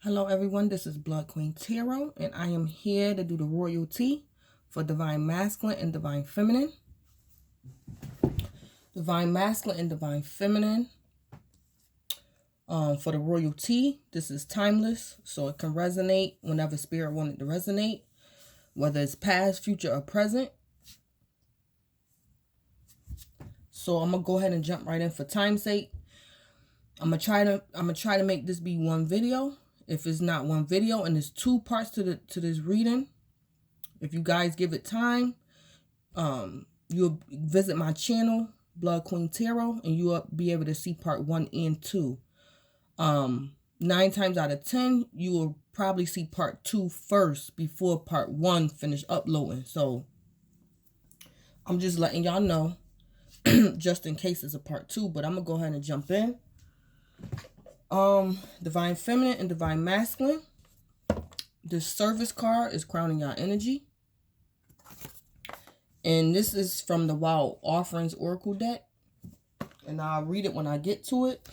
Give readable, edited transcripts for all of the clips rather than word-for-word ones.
Hello everyone, this is Blood Queen Tarot, and I am here to do the RoyalTea for Divine Masculine and Divine Feminine. Divine Masculine and Divine Feminine. For the RoyalTea, this is timeless, so it can resonate whenever Spirit wanted to resonate, whether it's past, future, or present. So I'm gonna go ahead and jump right in for time's sake. I'm gonna try to make this be one video. If it's not one video and there's two parts to this reading, if you guys give it time, you'll visit my channel, Blood Queen Tarot, and you'll be able to see part 1 and 2. 9 times out of 10, you will probably see part 2 first before part 1 finish uploading. So I'm just letting y'all know, just in case it's a part 2. But I'm gonna go ahead and jump in. Divine Feminine and Divine Masculine. This service card is crowning y'all energy. And this is from the Wild Offerings Oracle deck. And I'll read it when I get to it.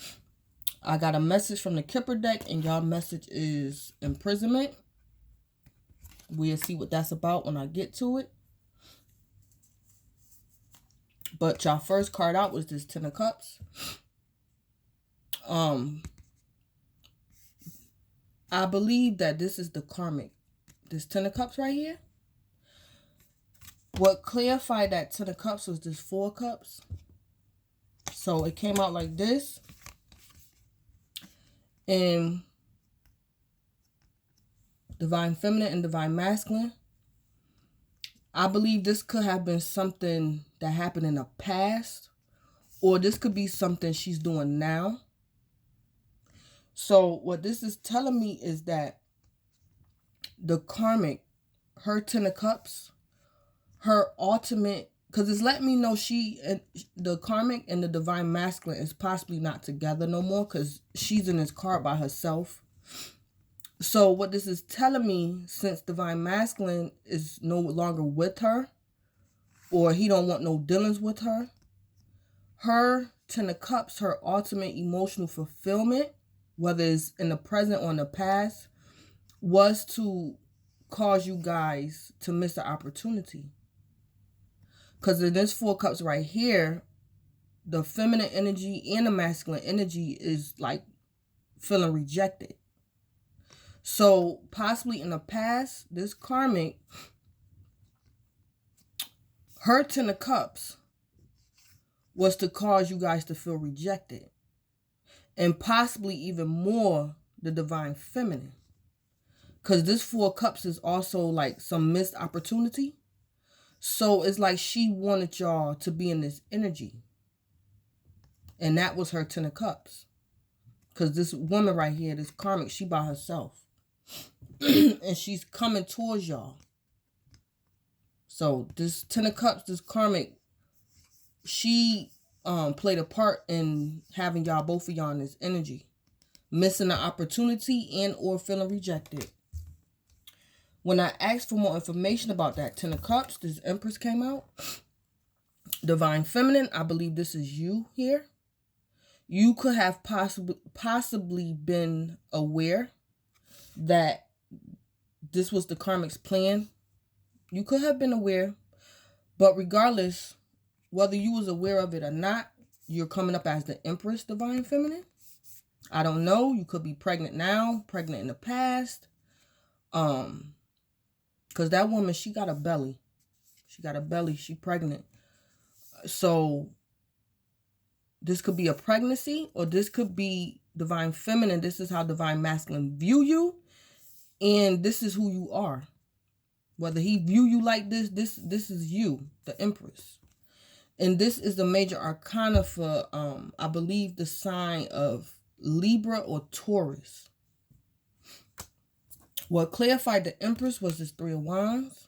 I got a message from the Kipper deck, and y'all message is imprisonment. We'll see what that's about when I get to it. But y'all first card out was this Ten of Cups. I believe that this is the Karmic. This Ten of Cups right here. What clarified that Ten of Cups was this 4 Cups. So it came out like this. And Divine Feminine and Divine Masculine. I believe this could have been something that happened in the past. Or this could be something she's doing now. So what this is telling me is that the Karmic, her Ten of Cups, her ultimate, because it's letting me know the Karmic and the Divine Masculine is possibly not together no more, because she's in this card by herself. So what this is telling me, since Divine Masculine is no longer with her, or he don't want no dealings with her, her Ten of Cups, her ultimate emotional fulfillment, whether it's in the present or in the past, was to cause you guys to miss the opportunity. Because in this 4 Cups right here, the feminine energy and the masculine energy is like feeling rejected. So possibly in the past, this Karmic, her Ten of Cups was to cause you guys to feel rejected. And possibly even more the Divine Feminine. Because this 4 Cups is also like some missed opportunity. So it's like she wanted y'all to be in this energy. And that was her Ten of Cups. Because this woman right here, this Karmic, she by herself. And she's coming towards y'all. So this Ten of Cups, this Karmic, she played a part in having y'all, both of y'all, in this energy. Missing the opportunity and or feeling rejected. When I asked for more information about that Ten of Cups, this Empress came out. Divine Feminine, I believe this is you here. You could have possibly been aware that this was the Karmic's plan. You could have been aware. But regardless, whether you was aware of it or not, you're coming up as the Empress, Divine Feminine. I don't know. You could be pregnant now, pregnant in the past. Because that woman, she got a belly. She got a belly. She pregnant. So this could be a pregnancy, or this could be Divine Feminine. This is how Divine Masculine view you. And this is who you are. Whether he view you like this is you, the Empress. And this is the major arcana for, I believe, the sign of Libra or Taurus. What clarified the Empress was this 3 of Wands.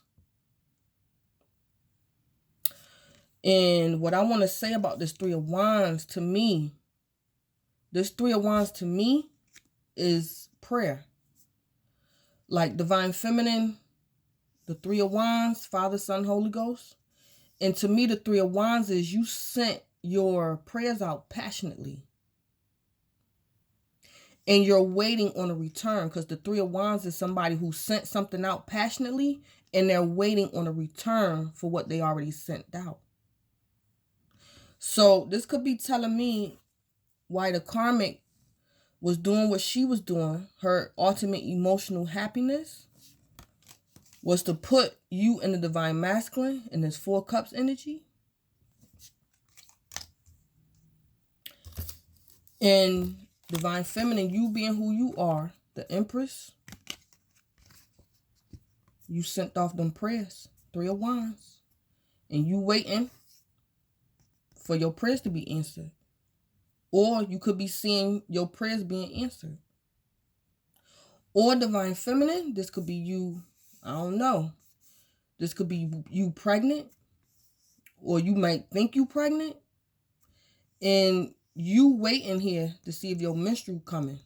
And what I want to say about this 3 of Wands to me, this 3 of Wands to me is prayer. Like Divine Feminine, the 3 of Wands, Father, Son, Holy Ghost. And to me, the 3 of Wands is you sent your prayers out passionately. And you're waiting on a return, because the Three of Wands is somebody who sent something out passionately and they're waiting on a return for what they already sent out. So this could be telling me why the karmic was doing what she was doing. Her ultimate emotional happiness was to put you in the divine masculine in this Four Cups energy. And divine feminine, you being who you are, the Empress, you sent off them prayers, Three of Wands, and you waiting for your prayers to be answered. Or you could be seeing your prayers being answered. Or divine feminine, this could be you, I don't know. This could be you pregnant, or you might think you pregnant, and you waiting here to see if your menstrual coming.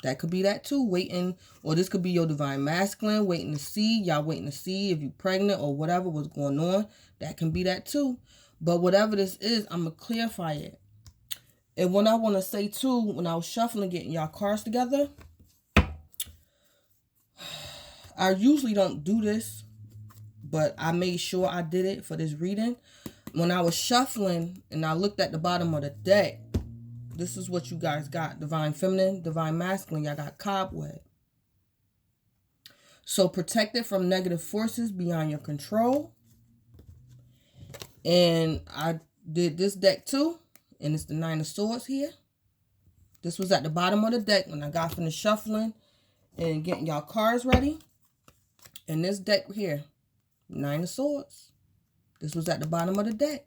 That could be that too, waiting. Or this could be your divine masculine, waiting to see. Y'all waiting to see if you pregnant or whatever was going on. That can be that too. But whatever this is, I'm going to clarify it. And what I want to say too, when I was shuffling, getting y'all cards together, I usually don't do this, but I made sure I did it for this reading. When I was shuffling and I looked at the bottom of the deck, this is what you guys got. Divine feminine, divine masculine. Y'all got cobweb. So protected from negative forces beyond your control. And I did this deck too. And it's the Nine of Swords here. This was at the bottom of the deck when I got from the shuffling and getting y'all cards ready. And this deck here, Nine of Swords. This was at the bottom of the deck.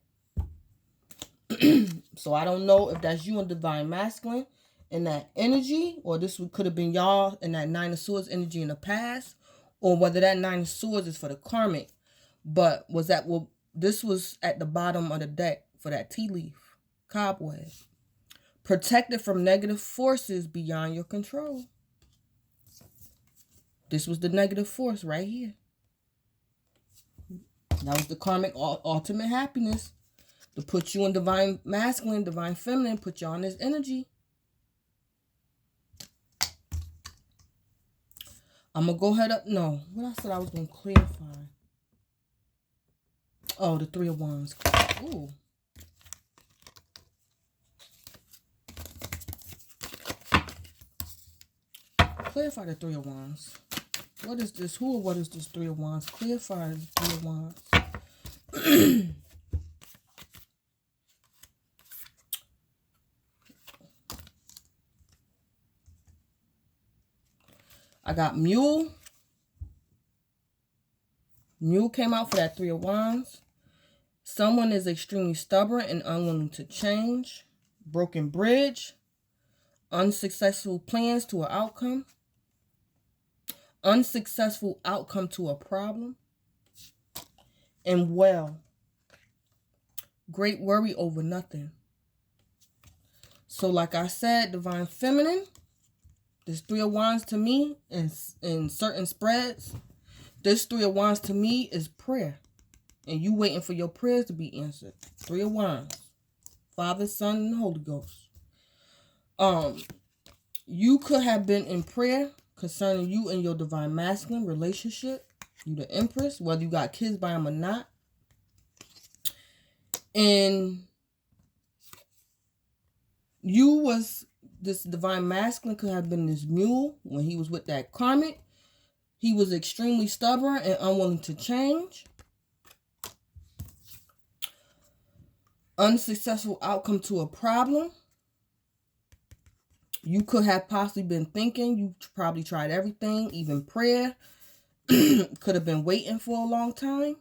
So I don't know if that's you in divine masculine in that energy, or this could have been y'all in that Nine of Swords energy in the past, or whether that Nine of Swords is for the karmic. But was that what this was at the bottom of the deck for that tea leaf, cobweb. Protected from negative forces beyond your control. This was the negative force right here. That was the karmic ultimate happiness. To put you in divine masculine, divine feminine, put you on this energy. I'm going to go ahead up. No, what I said I was going to clarify. Oh, the Three of Wands. Ooh. Clarify the Three of Wands. What is this? Who or what is this Three of Wands? Clarify the Three of Wands. I got Mule. Mule came out for that Three of Wands. Someone is extremely stubborn and unwilling to change. Broken bridge. Unsuccessful plans to an outcome. Unsuccessful outcome to a problem. And well, great worry over nothing. So like I said, divine feminine, this Three of Wands to me, in certain spreads, this Three of Wands to me is prayer. And you waiting for your prayers to be answered. Three of Wands. Father, Son, and Holy Ghost. You could have been in prayer concerning you and your divine masculine relationship. You the Empress, whether you got kids by him or not. And you was, this divine masculine could have been this mule when he was with that karmic. He was extremely stubborn and unwilling to change. Unsuccessful outcome to a problem. You could have possibly been thinking, you probably tried everything, even prayer. Could have been waiting for a long time.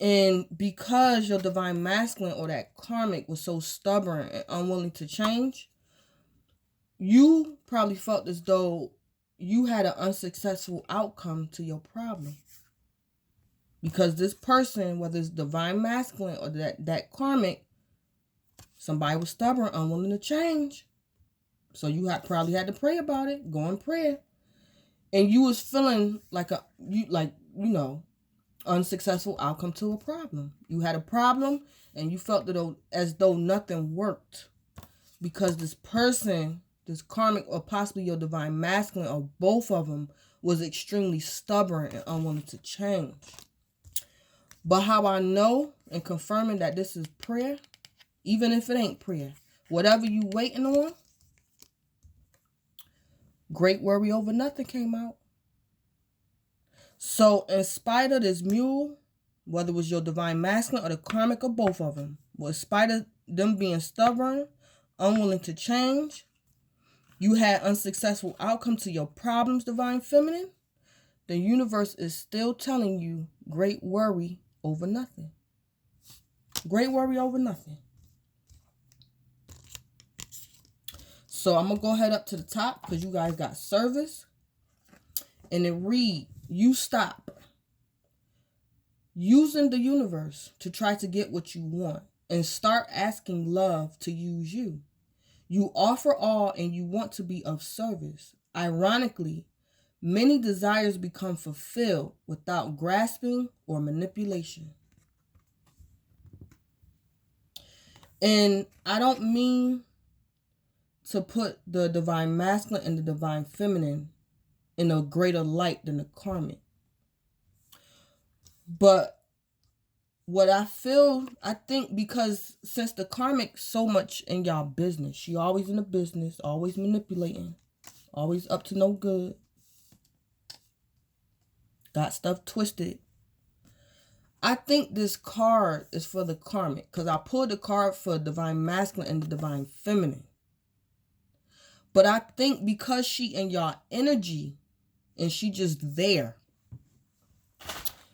And because your divine masculine or that karmic was so stubborn and unwilling to change, you probably felt as though you had an unsuccessful outcome to your problem. Because this person, whether it's divine masculine or that karmic, somebody was stubborn, unwilling to change. So you probably had to pray about it, go in prayer. And you was feeling like unsuccessful outcome to a problem. You had a problem and you felt as though nothing worked. because this person, this karmic, or possibly your divine masculine, or both of them, was extremely stubborn and unwilling to change. But how I know and confirming that this is prayer, even if it ain't prayer, whatever you waiting on, great worry over nothing came out. So in spite of this mule, whether it was your divine masculine or the karmic or both of them, in spite of them being stubborn, unwilling to change, you had unsuccessful outcome to your problems, divine feminine, the universe is still telling you great worry over nothing. Great worry over nothing. So I'm going to go ahead up to the top because you guys got service. And it read, you stop using the universe to try to get what you want and start asking love to use you. You offer all and you want to be of service. Ironically, many desires become fulfilled without grasping or manipulation. And I don't mean to put the divine masculine and the divine feminine in a greater light than the karmic. But what I feel, I think because since the karmic so much in y'all business, she always in the business, always manipulating, always up to no good, got stuff twisted. I think this card is for the karmic because I pulled the card for divine masculine and the divine feminine. But I think because she in y'all energy and she just there,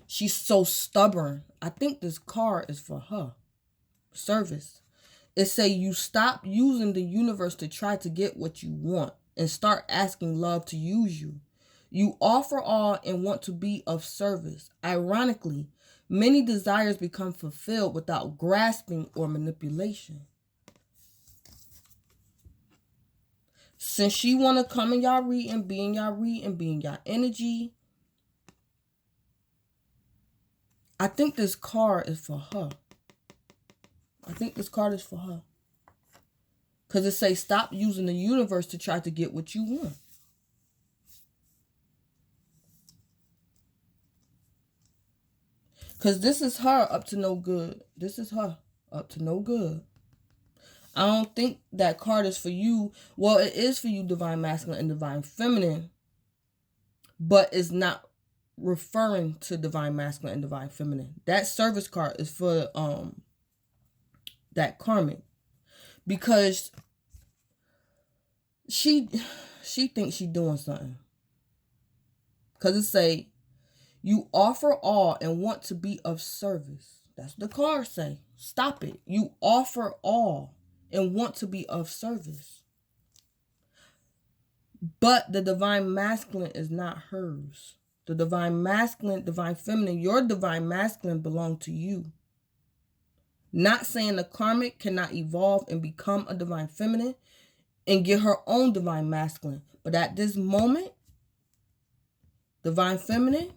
she's so stubborn. I think this card is for her. Service. It say you stop using the universe to try to get what you want and start asking love to use you. You offer all and want to be of service. Ironically, many desires become fulfilled without grasping or manipulation. Since she want to come in y'all reading, be in y'all reading, be in y'all energy, I think this card is for her. I think this card is for her. Because it says stop using the universe to try to get what you want. Because this is her up to no good. This is her up to no good. I don't think that card is for you. Well, it is for you, divine masculine and divine feminine. But it's not referring to divine masculine and divine feminine. That service card is for that karmic. Because she thinks she's doing something. Because it say, you offer all and want to be of service. That's what the card say. Stop it. You offer all and want to be of service. But the divine masculine is not hers. The divine masculine, divine feminine, your divine masculine belong to you. Not saying the karmic cannot evolve and become a divine feminine and get her own divine masculine. But at this moment, divine feminine,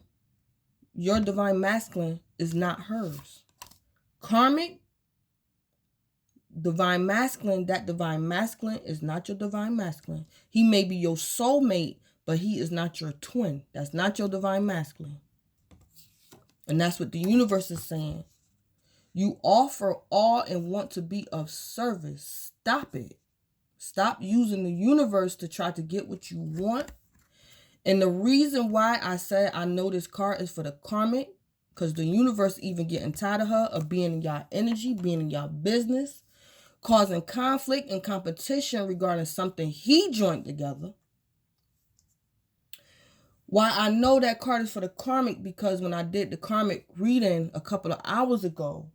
your divine masculine is not hers. Karmic, divine masculine, that divine masculine is not your divine masculine. He may be your soulmate, but he is not your twin. That's not your divine masculine. And that's what the universe is saying. You offer all and want to be of service. Stop it. Stop using the universe to try to get what you want. And the reason why I said I know this card is for the karmic, because the universe even getting tired of her, of being in y'all energy, being in y'all business, causing conflict and competition regarding something he joined together. Why I know that card is for the karmic, because when I did the karmic reading a couple of hours ago,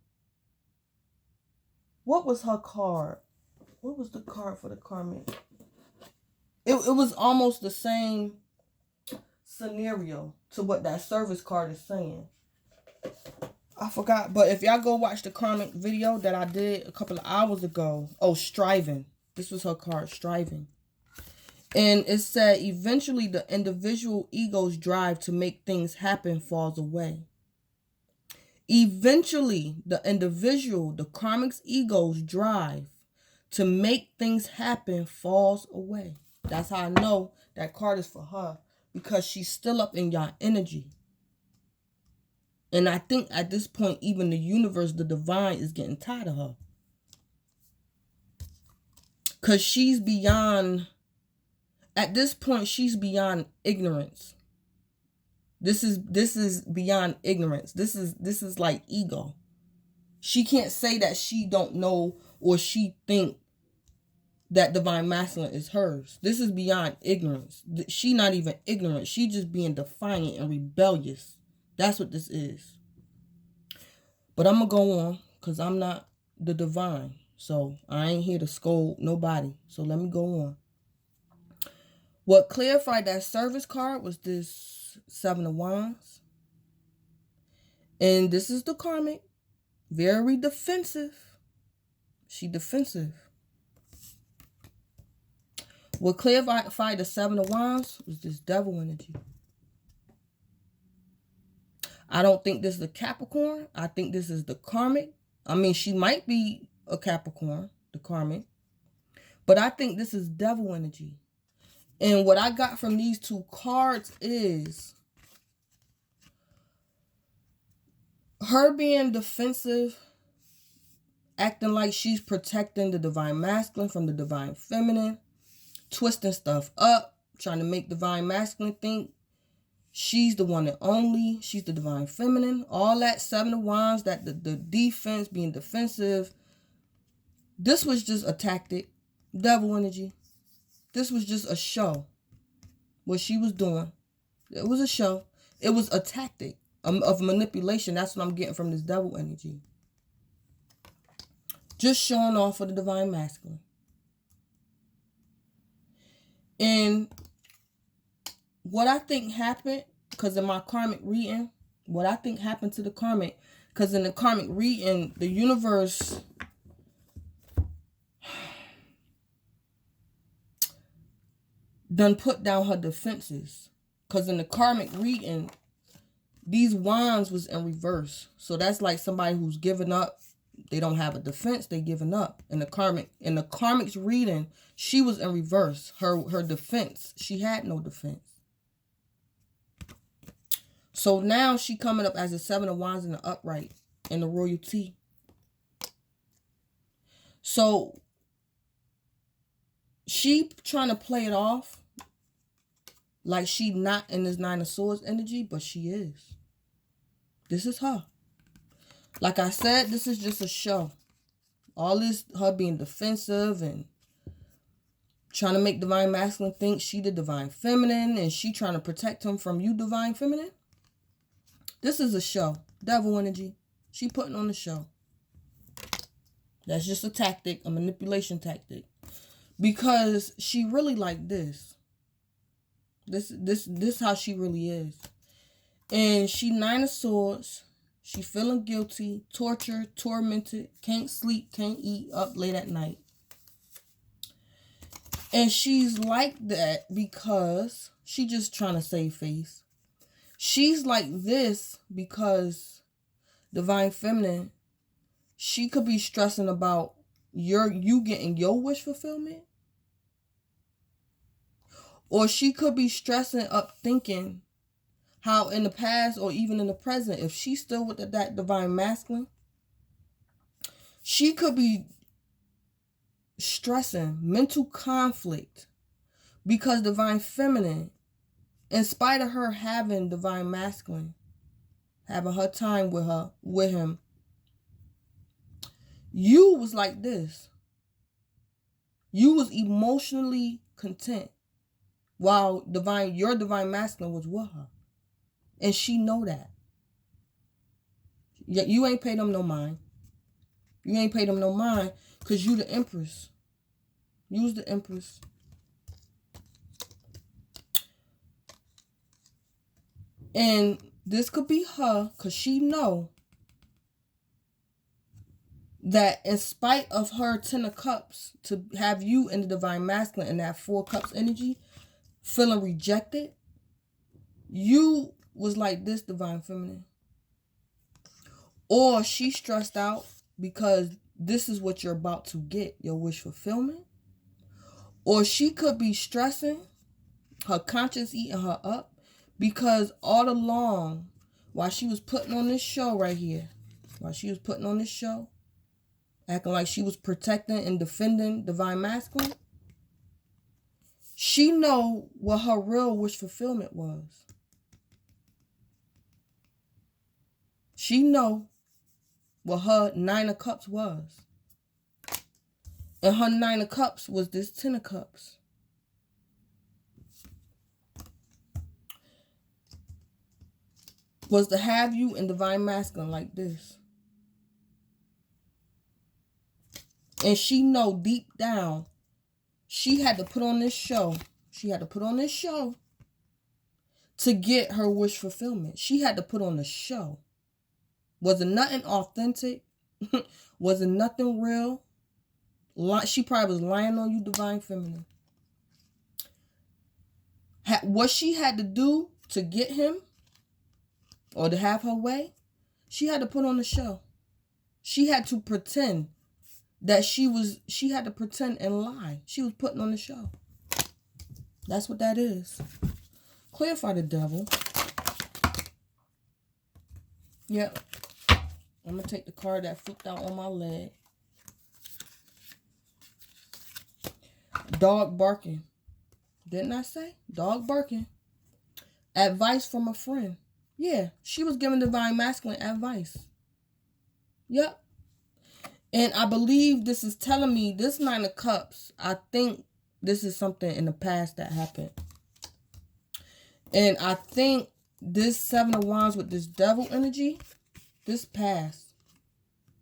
what was her card? What was the card for the karmic? It was almost the same scenario to what that service card is saying. I forgot, but if y'all go watch the karmic video that I did a couple of hours ago, striving. This was her card, striving. And it said, eventually the individual ego's drive to make things happen falls away. Eventually, the individual, the karmic's ego's drive to make things happen falls away. That's how I know that card is for her, because she's still up in your energy. And I think at this point, even the universe, the divine, is getting tired of her. Because she's beyond, at this point, she's beyond ignorance. This is beyond ignorance. This is like ego. She can't say that she don't know or she think that divine masculine is hers. This is beyond ignorance. She not even ignorant. She just being defiant and rebellious. That's what this is. But I'm going to go on because I'm not the divine. So I ain't here to scold nobody. So let me go on. What clarified that service card was this 7 of Wands. And this is the karmic. Very defensive. She defensive. What clarified the 7 of Wands was this devil energy. I don't think this is a Capricorn. I think this is the karmic. I mean, she might be a Capricorn, the karmic. But I think this is devil energy. And what I got from these two cards is her being defensive, acting like she's protecting the divine masculine from the divine feminine, twisting stuff up, trying to make divine masculine think she's the one and only, she's the divine feminine. All that 7 of Wands, that the defense, being defensive, this was just a tactic, devil energy. This was just a show. What she was doing, it was a show. It was a tactic of manipulation. That's what I'm getting from this devil energy. Just showing off for the divine masculine. And what I think happened, because in my karmic reading, what I think happened to the karmic, because in the karmic reading, the universe done put down her defenses. Because in the karmic reading, these wands was in reverse. So that's like somebody who's given up. They don't have a defense. They giving up. In the karmic's reading, she was in reverse. Her defense. She had no defense. So now she coming up as a 7 of Wands in the upright in the RoyalTea. So she trying to play it off like she not in this 9 of Swords energy, but she is. This is her. Like I said, this is just a show. All this, her being defensive and trying to make divine masculine think she the divine feminine, and she trying to protect him from you, divine feminine. This is a show. Devil energy. She putting on the show. That's just a tactic, a manipulation tactic. Because she really like this. This how she really is. And she 9 of Swords. She feeling guilty, tortured, tormented, can't sleep, can't eat, up late at night. And she's like that because she just trying to save face. She's like this because divine feminine, she could be stressing about you getting your wish fulfillment. Or she could be stressing up thinking how in the past or even in the present, if she's still with that divine masculine, she could be stressing mental conflict because divine feminine, in spite of her having divine masculine, having her time with him, you was like this. You was emotionally content while your divine masculine was with her. And she know that. You ain't paid them no mind. You ain't paid them no mind because you the empress. You's the empress. And this could be her because she know that in spite of her 10 of Cups, to have you in the divine masculine and that 4 Cups energy, feeling rejected, you was like this, divine feminine. Or she stressed out because this is what you're about to get, your wish fulfillment. Or she could be stressing, her conscience eating her up, because all along, while she was putting on this show right here, acting like she was protecting and defending Divine Masculine, she know what her real wish fulfillment was. She know what her 9 of Cups was. And her 9 of Cups was this 10 of Cups. Was to have you in Divine Masculine like this. And she know deep down, she had to put on this show. To get her wish fulfillment. She had to put on the show. Wasn't nothing authentic. Wasn't nothing real. She probably was lying on you, Divine Feminine. What she had to do to get him, or to have her way, she had to put on the show. She had to pretend that she had to pretend and lie. She was putting on the show. That's what that is. Clarify the devil. Yep. I'm going to take the card that flipped out on my leg. Dog barking. Didn't I say? Dog barking. Advice from a friend. Yeah, she was giving Divine Masculine advice. Yep. And I believe this is telling me, this 9 of Cups, I think this is something in the past that happened. And I think this 7 of Wands with this devil energy, this past.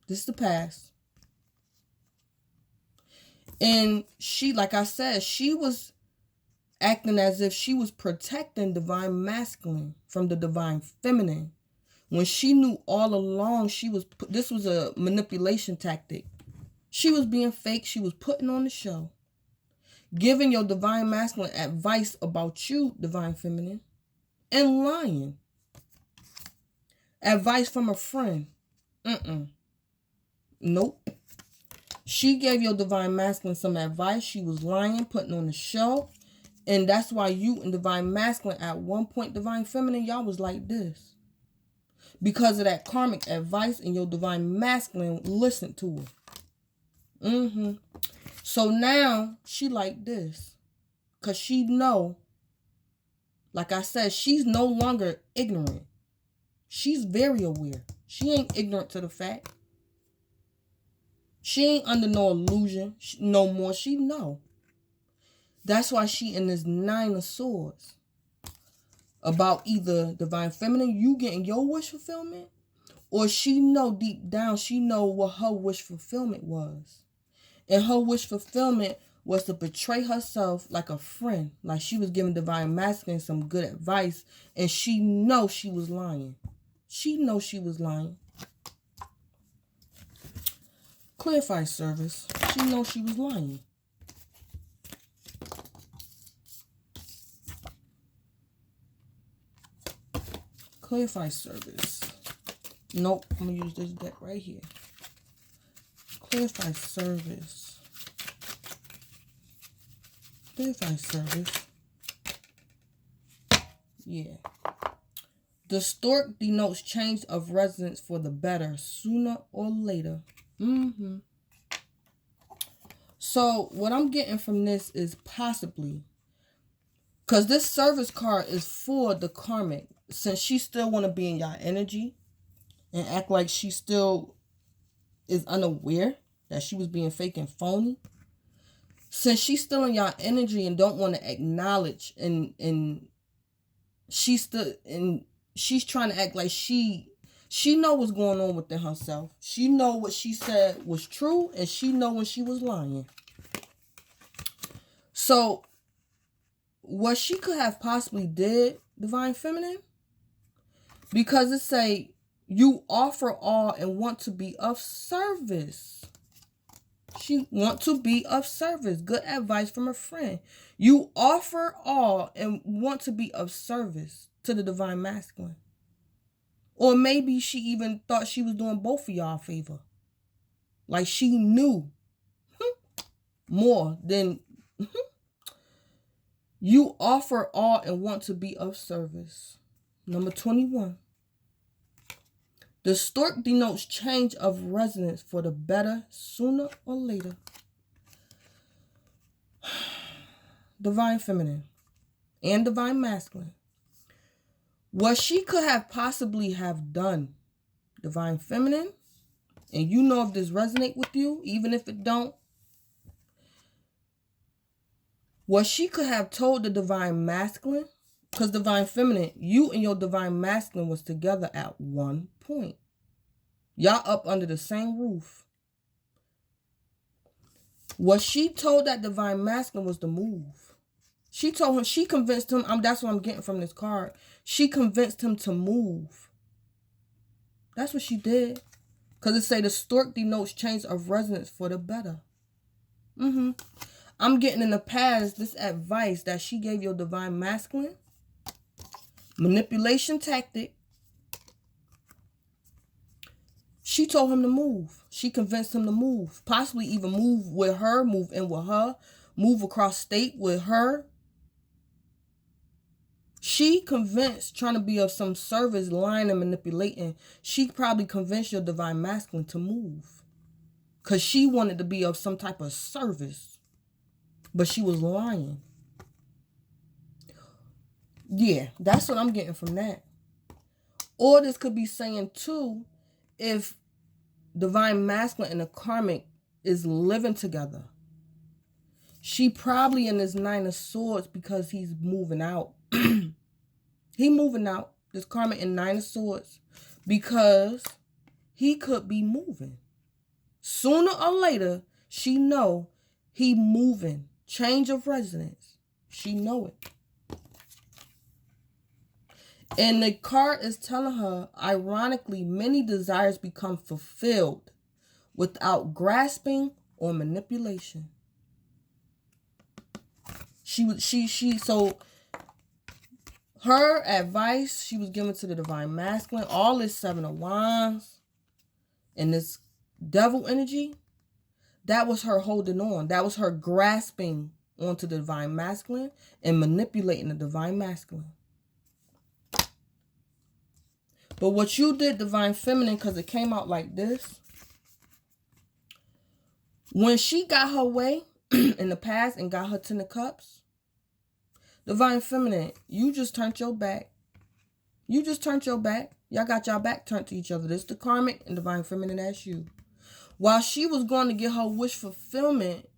This is the past. And she, like I said, she was acting as if she was protecting Divine Masculine from the Divine Feminine, when she knew all along this was a manipulation tactic. She was being fake. She was putting on the show, giving your Divine Masculine advice about you, Divine Feminine, and lying. Advice from a friend. Nope. She gave your Divine Masculine some advice. She was lying, putting on the show. And that's why you and Divine Masculine, at one point, Divine Feminine, y'all was like this. Because of that karmic advice, and your Divine Masculine listened to it. So now, she like this. Because she know, like I said, she's no longer ignorant. She's very aware. She ain't ignorant to the fact. She ain't under no illusion no more. She know. That's why she in this 9 of Swords. About either Divine Feminine, you getting your wish fulfillment, or she know deep down, she know what her wish fulfillment was. And her wish fulfillment was to portray herself like a friend, like she was giving Divine Masculine some good advice, and she know she was lying. She know she was lying. Clarify service. She know she was lying. Clarify service. Nope, I'm going to use this deck right here. Clarify service. Clarify service. Yeah. The stork denotes change of residence for the better, sooner or later. So, what I'm getting from this is possibly, because this service card is for the karmic, since she still want to be in y'all energy and act like she still is unaware that she was being fake and phony. Since she's still in y'all energy and don't want to acknowledge, and she's trying to act like she know what's going on within herself. She know what she said was true, and she know when she was lying. So, what she could have possibly did, Divine Feminine, because it say, you offer all and want to be of service. She want to be of service. Good advice from a friend. You offer all and want to be of service to the Divine Masculine. Or maybe she even thought she was doing both of y'all a favor. Like she knew more than you offer all and want to be of service. Number 21. The stork denotes change of residence for the better sooner or later. Divine Feminine and Divine Masculine. What she could have possibly have done, Divine Feminine, and you know if this resonate with you, even if it don't, what she could have told the Divine Masculine, because Divine Feminine, you and your Divine Masculine was together at one point. Y'all up under the same roof. What she told that Divine Masculine was to move. She told him, she convinced him, that's what I'm getting from this card. She convinced him to move. That's what she did. Because it say the stork denotes change of residence for the better. I'm getting in the past this advice that she gave your Divine Masculine. Manipulation tactic. She told him to move. She convinced him to move. Possibly even move with her, move in with her, move across state with her. She convinced, trying to be of some service, lying and manipulating. She probably convinced your Divine Masculine to move. Because she wanted to be of some type of service. But she was lying. Yeah, that's what I'm getting from that. Or this could be saying too, if Divine Masculine and the Karmic is living together, she probably in this Nine of Swords because he's moving out. He moving out, this Karmic in Nine of Swords, because he could be moving. Sooner or later, she know he moving. Change of residence. She know it. And the card is telling her, ironically, many desires become fulfilled without grasping or manipulation. So her advice she was given to the Divine Masculine, all this Seven of Wands and this devil energy, that was her holding on. That was her grasping onto the Divine Masculine and manipulating the Divine Masculine. But what you did, Divine Feminine, because it came out like this. When she got her way in the past and got her Ten of Cups, Divine Feminine, you just turned your back. You just turned your back. Y'all got y'all back turned to each other. This is the Karmic and Divine Feminine, that's you. While she was going to get her wish fulfillment,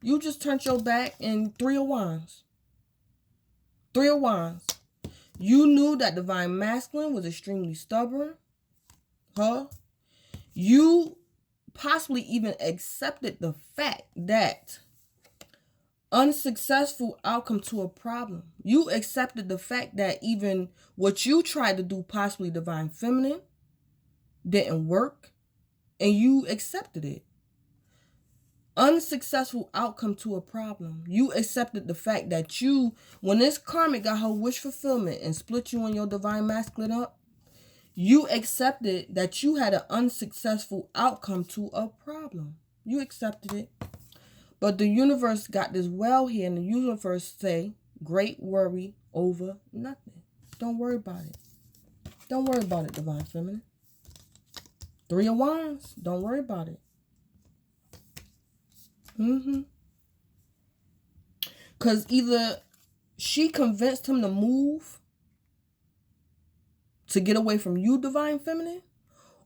you just turned your back in Three of Wands. Three of Wands. You knew that Divine Masculine was extremely stubborn. You possibly even accepted the fact that unsuccessful outcome to a problem. You accepted the fact that even what you tried to do, possibly Divine Feminine, didn't work. And you accepted it. Unsuccessful outcome to a problem. You accepted the fact that you, when this Karmic got her wish fulfillment and split you and your Divine Masculine up, you accepted that you had an unsuccessful outcome to a problem. You accepted it. But the universe got this well here, and the universe say, great worry over nothing. Don't worry about it. Don't worry about it, Divine Feminine. Three of Wands. Don't worry about it. Because either she convinced him to move to get away from you, Divine Feminine,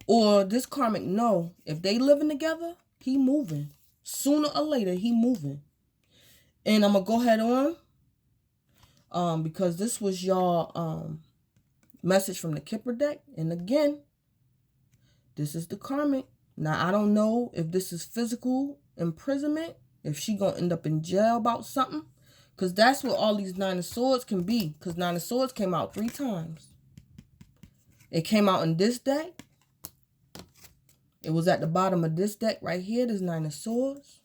or this Karmic, no. If they living together, he moving. Sooner or later, he moving. And I'm going to go ahead on. Because this was your message from the Kipper deck. And again, this is the Karmic. Now, I don't know if this is physical imprisonment, if she gonna end up in jail about something, because that's what all these Nine of Swords can be, because Nine of Swords came out 3 times. It came out in this deck. It was at the bottom of this deck right here, this Nine of Swords.